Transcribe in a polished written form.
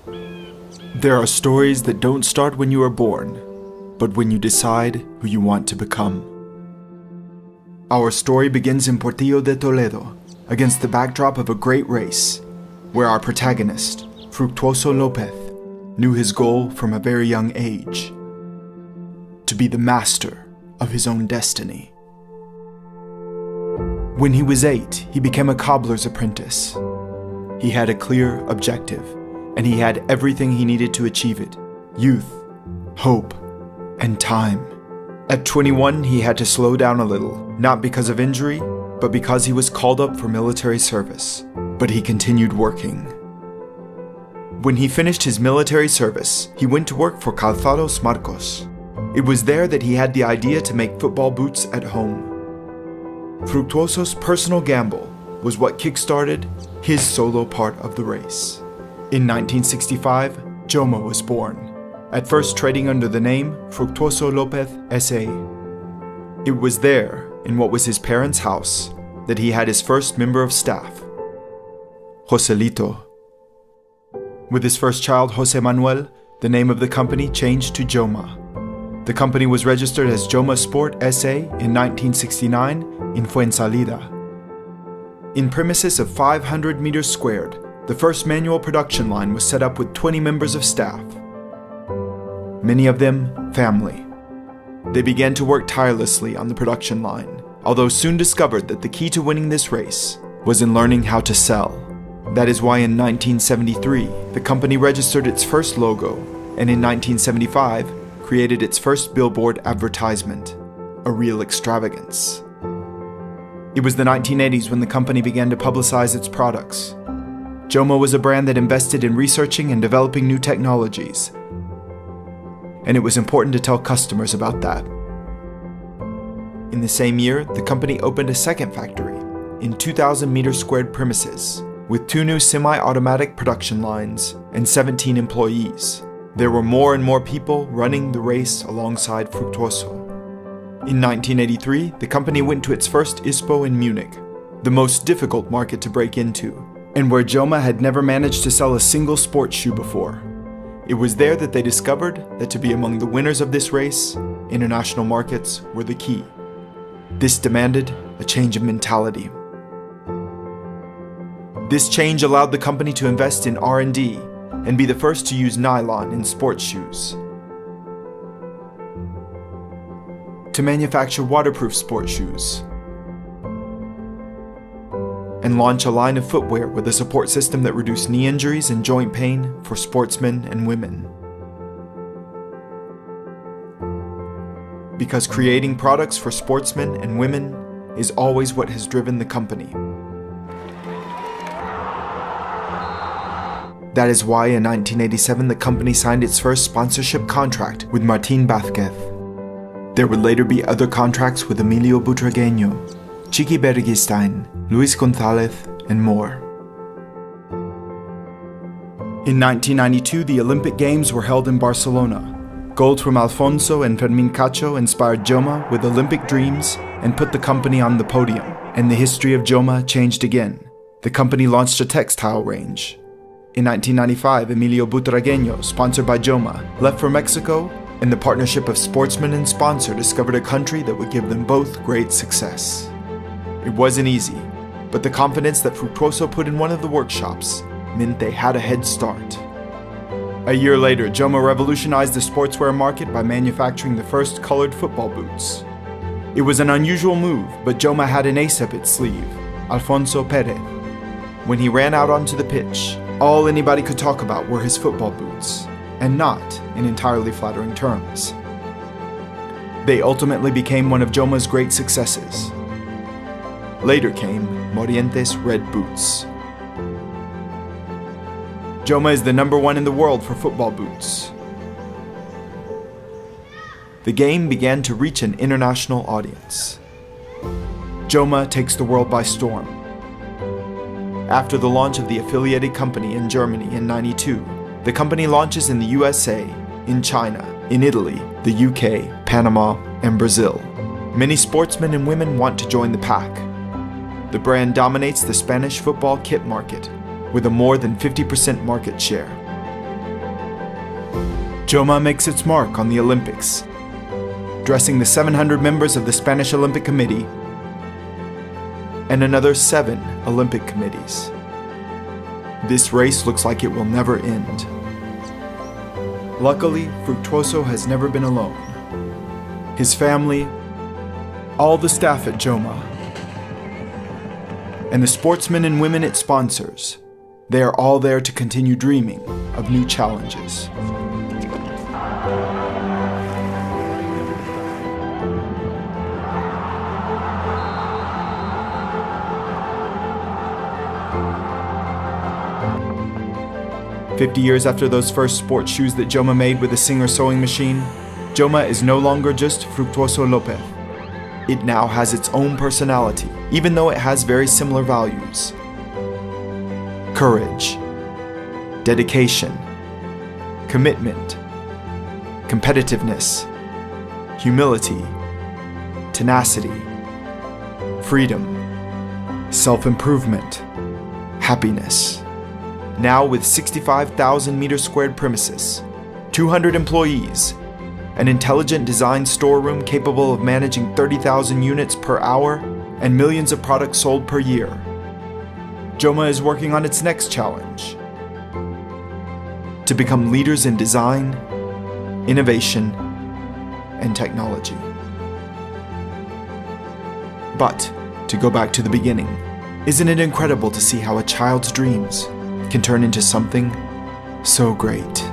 There are stories that don't start when you are born, but when you decide who you want to become. Our story begins in Portillo de Toledo, against the backdrop of a great race, where our protagonist, Fructuoso Lopez, knew his goal from a very young age: to be the master of his own destiny. When he was 8, he became a cobbler's apprentice. He had a clear objective, and he had everything he needed to achieve it: youth, hope, and time. At 21, he had to slow down a little, not because of injury, but because he was called up for military service. But he continued working. When he finished his military service, he went to work for Calzados Marcos. It was there that he had the idea to make football boots at home. Fructuoso's personal gamble was what kick-started his solo part of the race. In 1965, Joma was born, at first trading under the name Fructuoso Lopez S.A. It was there, in what was his parents' house, that he had his first member of staff, Joselito. With his first child, Jose Manuel, the name of the company changed to Joma. The company was registered as Joma Sport S.A. in 1969 in Fuensalida. In premises of 500 meters squared, the first manual production line was set up with 20 members of staff, many of them family. They began to work tirelessly on the production line, although soon discovered that the key to winning this race was in learning how to sell. That is why in 1973, the company registered its first logo, and in 1975, created its first billboard advertisement, a real extravagance. It was the 1980s when the company began to publicize its products. Joma was a brand that invested in researching and developing new technologies, and it was important to tell customers about that. In the same year, the company opened a second factory in 2,000 meters squared premises with 2 new semi-automatic production lines and 17 employees. There were more and more people running the race alongside Fructuoso. In 1983, the company went to its first ISPO in Munich, the most difficult market to break into, and where Joma had never managed to sell a single sports shoe before. It was there that they discovered that to be among the winners of this race, international markets were the key. This demanded a change of mentality. This change allowed the company to invest in R&D and be the first to use nylon in sports shoes, to manufacture waterproof sports shoes, and launch a line of footwear with a support system that reduced knee injuries and joint pain for sportsmen and women. Because creating products for sportsmen and women is always what has driven the company. That is why in 1987 the company signed its first sponsorship contract with Martín Vázquez. There would later be other contracts with Emilio Butragueño, Chiqui Berguistein, Luis González, and more. In 1992, the Olympic Games were held in Barcelona. Gold from Alfonso and Fermín Cacho inspired Joma with Olympic dreams and put the company on the podium, and the history of Joma changed again. The company launched a textile range. In 1995, Emilio Butragueño, sponsored by Joma, left for Mexico, and the partnership of sportsman and sponsor discovered a country that would give them both great success. It wasn't easy, but the confidence that Fructuoso put in one of the workshops meant they had a head start. A year later, Joma revolutionized the sportswear market by manufacturing the first colored football boots. It was an unusual move, but Joma had an ace up its sleeve, Alfonso Pérez. When he ran out onto the pitch, all anybody could talk about were his football boots, and not in entirely flattering terms. They ultimately became one of Joma's great successes. Later came Morientes red boots. Joma is the #1 in the world for football boots. The game began to reach an international audience. Joma takes the world by storm. After the launch of the affiliated company in Germany in '92, the company launches in the USA, in China, in Italy, the UK, Panama, and Brazil. Many sportsmen and women want to join the pack. The brand dominates the Spanish football kit market with a more than 50% market share. Joma makes its mark on the Olympics, dressing the 700 members of the Spanish Olympic Committee and another 7 Olympic committees. This race looks like it will never end. Luckily, Fructuoso has never been alone. His family, all the staff at Joma, and the sportsmen and women it sponsors, they are all there to continue dreaming of new challenges. "50 years after those first sports shoes that Joma made with a Singer sewing machine, Joma is no longer just Fructuoso Lopez. It now has its own personality, even though it has very similar values. Courage, dedication, commitment, competitiveness, humility, tenacity, freedom, self-improvement, happiness. Now with 65,000 meters squared premises, 200 employees, an intelligent design storeroom capable of managing 30,000 units per hour and millions of products sold per year, Joma is working on its next challenge: to become leaders in design, innovation, and technology. But, to go back to the beginning, isn't it incredible to see how a child's dreams can turn into something so great?